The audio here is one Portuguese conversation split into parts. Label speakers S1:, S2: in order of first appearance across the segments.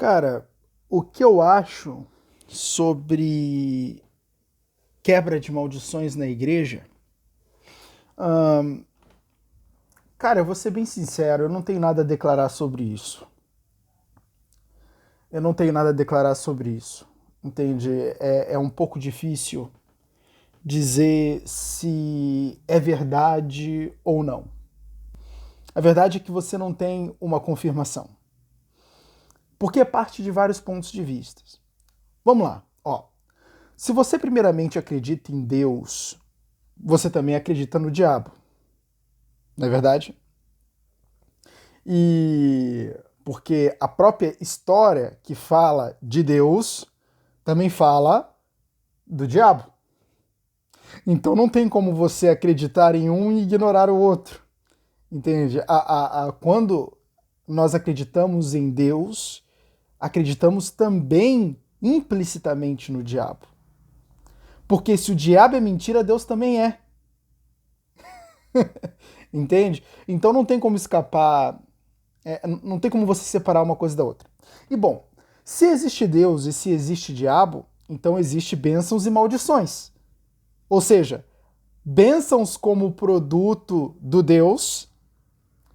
S1: Cara, o que eu acho sobre quebra de maldições na igreja, cara, eu vou ser bem sincero, eu não tenho nada a declarar sobre isso. Eu não tenho nada a declarar sobre isso. Entende? É um pouco difícil dizer se é verdade ou não. A verdade é que você não tem uma confirmação. Porque é parte de vários pontos de vista. Vamos lá, ó. Se você primeiramente acredita em Deus, você também acredita no diabo, não é verdade? E porque a própria história que fala de Deus também fala do diabo. Então não tem como você acreditar em um e ignorar o outro. Entende? Quando nós acreditamos em Deus, acreditamos também implicitamente no diabo. Porque se o diabo é mentira, Deus também é. Entende? Então não tem como escapar, não tem como você separar uma coisa da outra. E bom, se existe Deus e se existe diabo, então existe bênçãos e maldições. Ou seja, bênçãos como produto do Deus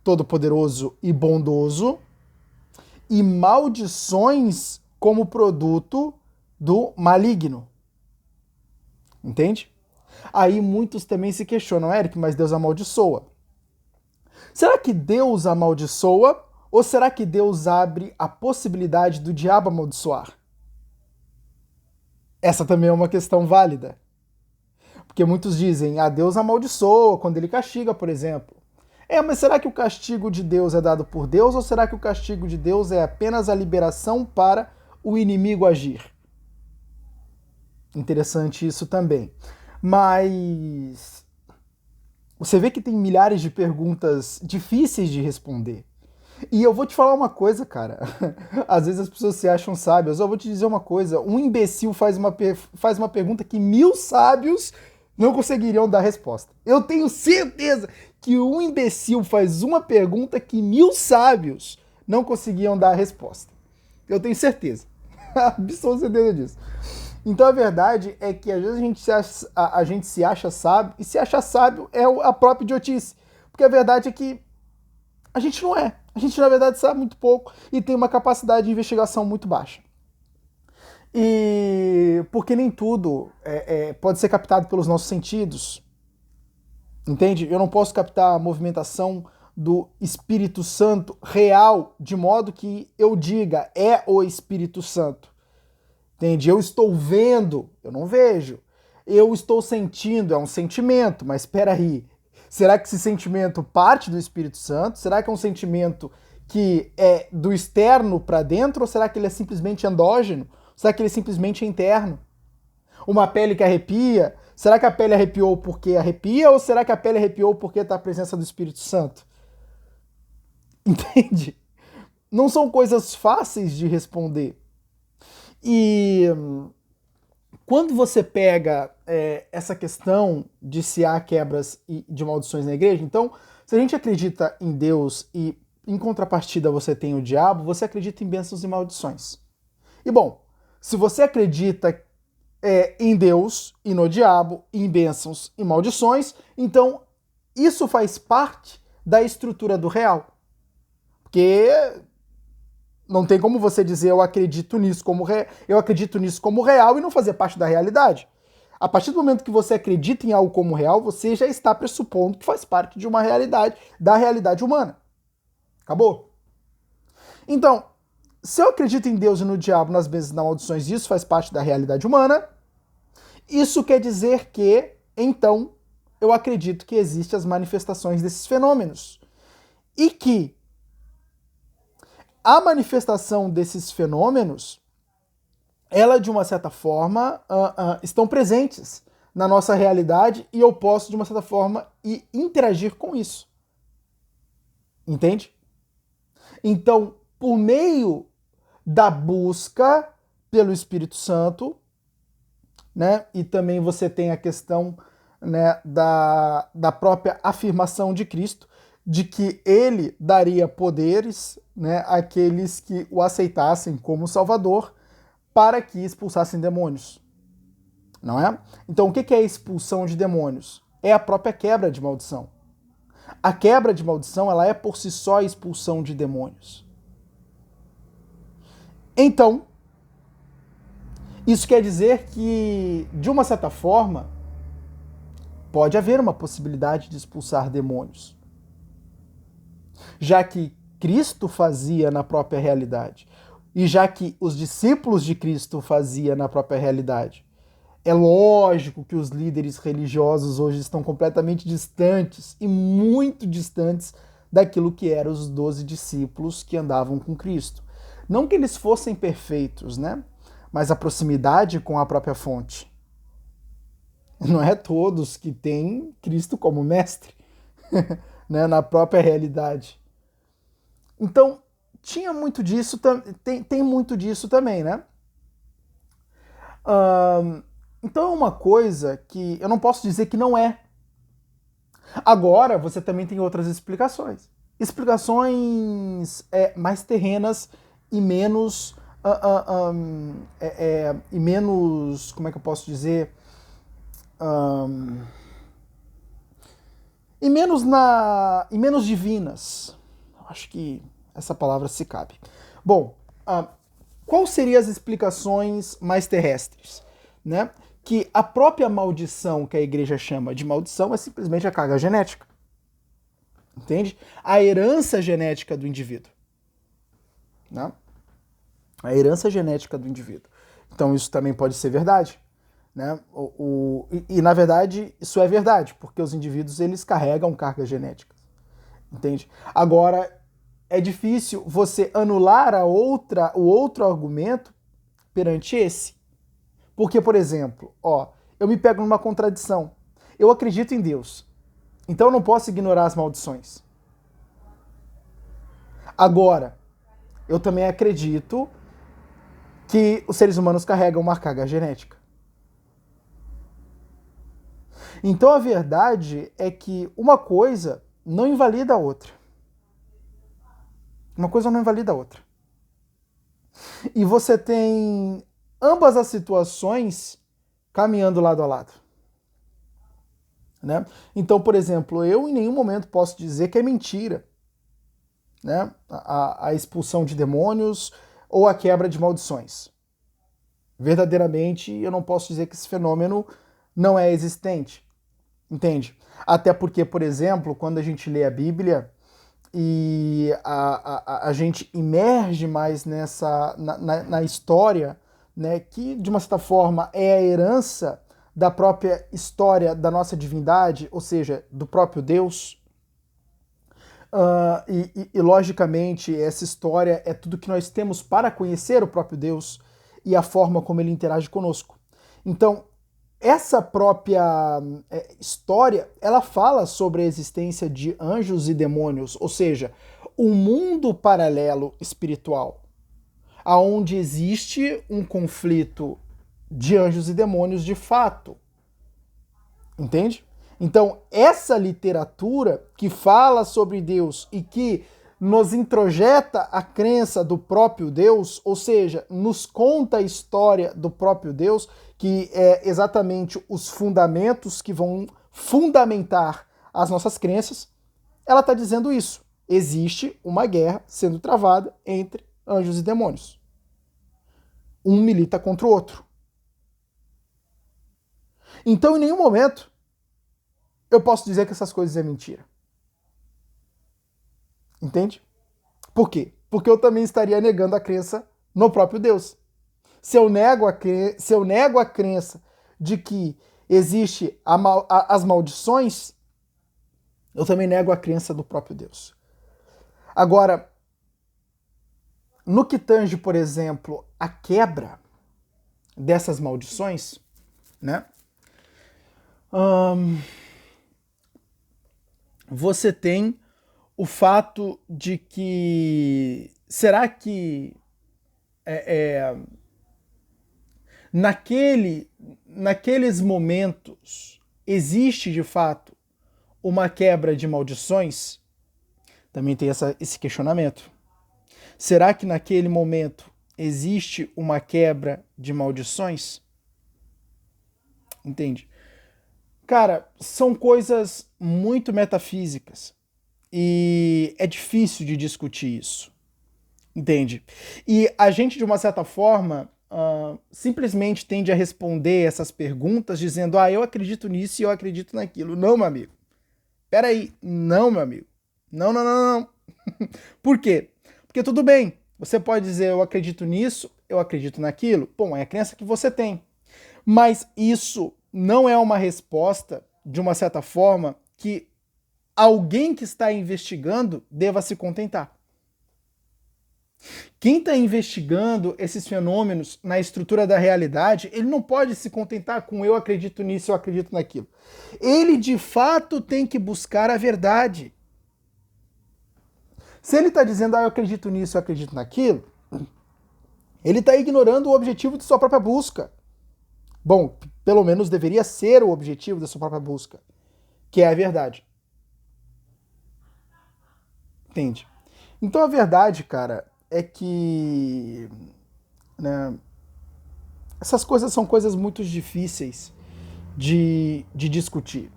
S1: Todo-Poderoso e bondoso, e maldições como produto do maligno. Entende? Aí muitos também se questionam, Eric, mas Deus amaldiçoa. Será que Deus amaldiçoa ou será que Deus abre a possibilidade do diabo amaldiçoar? Essa também é uma questão válida. Porque muitos dizem, Deus amaldiçoa quando ele castiga, por exemplo. Mas será que o castigo de Deus é dado por Deus ou será que o castigo de Deus é apenas a liberação para o inimigo agir? Interessante isso também. Mas você vê que tem milhares de perguntas difíceis de responder. E eu vou te falar uma coisa, cara. Às vezes as pessoas se acham sábias. Eu vou te dizer uma coisa. Um imbecil faz uma pergunta que 1.000 sábios não conseguiriam dar resposta. Eu tenho certeza que um imbecil faz uma pergunta que 1.000 sábios não conseguiam dar a resposta. Eu tenho certeza. Absoluta certeza disso. Então a verdade é que às vezes a gente se acha sábio, e se achar sábio é a própria idiotice. Porque a verdade é que a gente não é. A gente, na verdade, sabe muito pouco e tem uma capacidade de investigação muito baixa. E porque nem tudo pode ser captado pelos nossos sentidos. Entende? Eu não posso captar a movimentação do Espírito Santo real, de modo que eu diga, é o Espírito Santo. Entende? Eu estou vendo, eu não vejo. Eu estou sentindo, é um sentimento, mas espera aí. Será que esse sentimento parte do Espírito Santo? Será que é um sentimento que é do externo para dentro? Ou será que ele é simplesmente endógeno? Será que ele é simplesmente interno? Uma pele que arrepia? Será que a pele arrepiou porque arrepia? Ou será que a pele arrepiou porque está a presença do Espírito Santo? Entende? Não são coisas fáceis de responder. E quando você pega essa questão de se há quebras e de maldições na igreja, então, se a gente acredita em Deus e em contrapartida você tem o diabo, você acredita em bênçãos e maldições. E bom, se você acredita em Deus e no diabo, em bênçãos e maldições, então isso faz parte da estrutura do real. Porque não tem como você dizer eu acredito nisso eu acredito nisso como real e não fazer parte da realidade. A partir do momento que você acredita em algo como real, você já está pressupondo que faz parte de uma realidade, da realidade humana. Acabou? Então, se eu acredito em Deus e no diabo, nas bênçãos e nas maldições, isso faz parte da realidade humana, isso quer dizer que, então, eu acredito que existem as manifestações desses fenômenos. E que a manifestação desses fenômenos, ela de uma certa forma estão presentes na nossa realidade e eu posso de uma certa forma interagir com isso. Entende? Então, por meio da busca pelo Espírito Santo, né? E também você tem a questão, né, da própria afirmação de Cristo. de que ele daria poderes, né, àqueles que o aceitassem como Salvador para que expulsassem demônios, não é? Então o que é a expulsão de demônios? É a própria quebra de maldição. A quebra de maldição, ela é por si só a expulsão de demônios. Então, isso quer dizer que, de uma certa forma, pode haver uma possibilidade de expulsar demônios, já que Cristo fazia na própria realidade, e já que os discípulos de Cristo faziam na própria realidade. É lógico que os líderes religiosos hoje estão completamente distantes, e muito distantes, daquilo que eram os 12 discípulos que andavam com Cristo. Não que eles fossem perfeitos, né? Mas a proximidade com a própria fonte. Não é todos que têm Cristo como mestre, né? Na própria realidade. Então, tinha muito disso, tem muito disso também, né? Então é uma coisa que eu não posso dizer que não é. Agora, você também tem outras explicações. Explicações mais terrenas e menos... e menos... Como é que eu posso dizer? E menos divinas. Acho que essa palavra se cabe. Bom, quais seriam as explicações mais terrestres? Né? Que a própria maldição que a igreja chama de maldição é simplesmente a carga genética. Entende? A herança genética do indivíduo. Né? A herança genética do indivíduo. Então isso também pode ser verdade. Né? E na verdade isso é verdade, porque os indivíduos eles carregam cargas genéticas. Entende? Agora, é difícil você anular o outro argumento perante esse. Porque, por exemplo, eu me pego numa contradição. Eu acredito em Deus, então eu não posso ignorar as maldições. Agora, eu também acredito que os seres humanos carregam uma carga genética. Então a verdade é que uma coisa não invalida a outra. Uma coisa não invalida a outra. E você tem ambas as situações caminhando lado a lado. Né? Então, por exemplo, eu em nenhum momento posso dizer que é mentira, né? A expulsão de demônios ou a quebra de maldições. Verdadeiramente, eu não posso dizer que esse fenômeno não é existente. Entende? Até porque, por exemplo, quando a gente lê a Bíblia e a gente imerge mais na história, né, que de uma certa forma é a herança da própria história da nossa divindade, ou seja, do próprio Deus. E logicamente essa história é tudo que nós temos para conhecer o próprio Deus e a forma como ele interage conosco. Então, essa própria história, ela fala sobre a existência de anjos e demônios, ou seja, um mundo paralelo espiritual, aonde existe um conflito de anjos e demônios de fato. Entende? Então, essa literatura que fala sobre Deus e que nos introjeta a crença do próprio Deus, ou seja, nos conta a história do próprio Deus, que é exatamente os fundamentos que vão fundamentar as nossas crenças, ela está dizendo isso. Existe uma guerra sendo travada entre anjos e demônios. Um milita contra o outro. Então, em nenhum momento, eu posso dizer que essas coisas é mentira. Entende? Por quê? Porque eu também estaria negando a crença no próprio Deus. Se eu nego a crença de que existe as maldições, eu também nego a crença do próprio Deus. Agora, no que tange, por exemplo, a quebra dessas maldições, né? Você tem o fato de que será que naqueles momentos existe de fato uma quebra de maldições? Também tem esse questionamento. Será que naquele momento existe uma quebra de maldições? Entende? Cara, são coisas muito metafísicas e é difícil de discutir isso. Entende? E a gente, de uma certa forma, simplesmente tende a responder essas perguntas dizendo: eu acredito nisso e eu acredito naquilo. Não, meu amigo. Peraí. Não, meu amigo. Não, não, não, não. Por quê? Porque tudo bem. Você pode dizer: eu acredito nisso, eu acredito naquilo. Bom, é a crença que você tem. Mas isso não é uma resposta, de uma certa forma, que alguém que está investigando deva se contentar. Quem está investigando esses fenômenos na estrutura da realidade, ele não pode se contentar com eu acredito nisso, eu acredito naquilo. Ele, de fato, tem que buscar a verdade. Se ele está dizendo, eu acredito nisso, eu acredito naquilo, ele está ignorando o objetivo de sua própria busca. Bom, pelo menos deveria ser o objetivo da sua própria busca, que é a verdade. Entende? Então a verdade, cara, é que, né, essas coisas são coisas muito difíceis de discutir.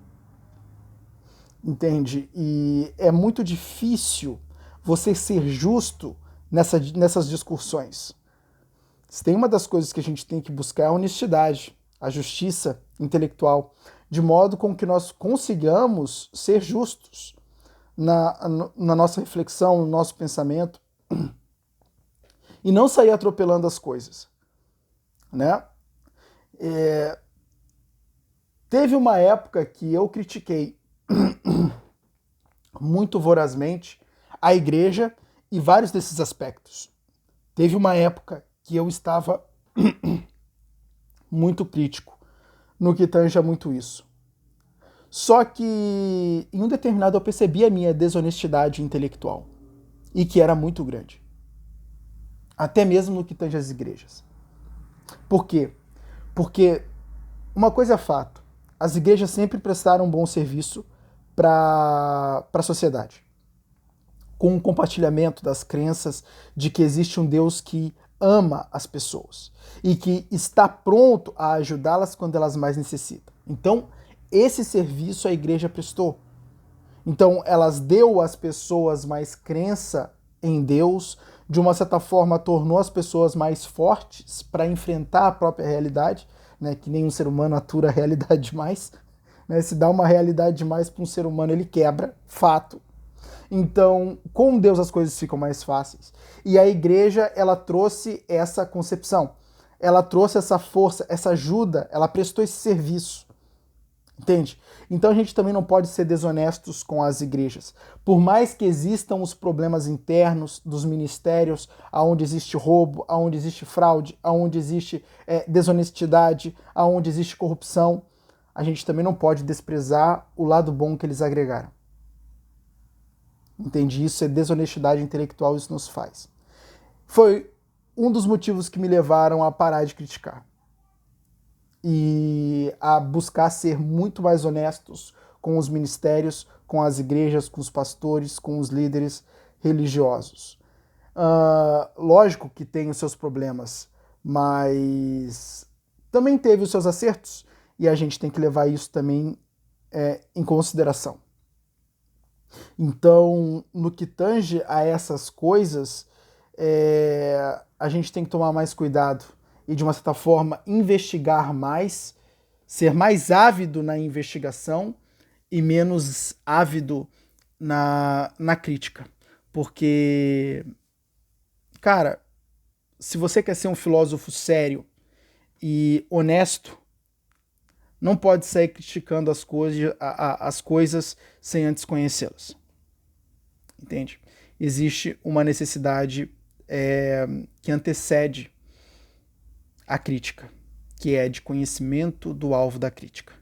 S1: Entende? E é muito difícil você ser justo nessas discussões. Se tem uma das coisas que a gente tem que buscar é a honestidade, a justiça intelectual, de modo com que nós consigamos ser justos na nossa reflexão, no nosso pensamento, e não sair atropelando as coisas, né? Teve uma época que eu critiquei muito vorazmente a igreja e vários desses aspectos. Teve uma época que eu estava muito crítico no que tange a muito isso. Só que em um determinado eu percebi a minha desonestidade intelectual e que era muito grande. Até mesmo no que tange às igrejas. Por quê? Porque uma coisa é fato, as igrejas sempre prestaram um bom serviço para a sociedade, com o compartilhamento das crenças de que existe um Deus que ama as pessoas e que está pronto a ajudá-las quando elas mais necessitam. Então, esse serviço a igreja prestou. Então, elas deu às pessoas mais crença em Deus, de uma certa forma tornou as pessoas mais fortes para enfrentar a própria realidade, né, que nenhum ser humano atura a realidade demais. Né, se dá uma realidade demais para um ser humano, ele quebra, fato. Então, com Deus as coisas ficam mais fáceis. E a igreja, ela trouxe essa concepção, ela trouxe essa força, essa ajuda, ela prestou esse serviço. Entende? Então a gente também não pode ser desonestos com as igrejas. Por mais que existam os problemas internos dos ministérios, aonde existe roubo, aonde existe fraude, aonde existe desonestidade, aonde existe corrupção, a gente também não pode desprezar o lado bom que eles agregaram. Entende? Isso é desonestidade intelectual, isso nos faz. Foi um dos motivos que me levaram a parar de criticar e a buscar ser muito mais honestos com os ministérios, com as igrejas, com os pastores, com os líderes religiosos. Lógico que tem os seus problemas, mas também teve os seus acertos e a gente tem que levar isso também em consideração. Então, no que tange a essas coisas, a gente tem que tomar mais cuidado e, de uma certa forma, investigar mais, ser mais ávido na investigação e menos ávido na crítica. Porque, cara, se você quer ser um filósofo sério e honesto, não pode sair criticando as coisas sem antes conhecê-las. Entende? Existe uma necessidade que antecede a crítica, que é de conhecimento do alvo da crítica.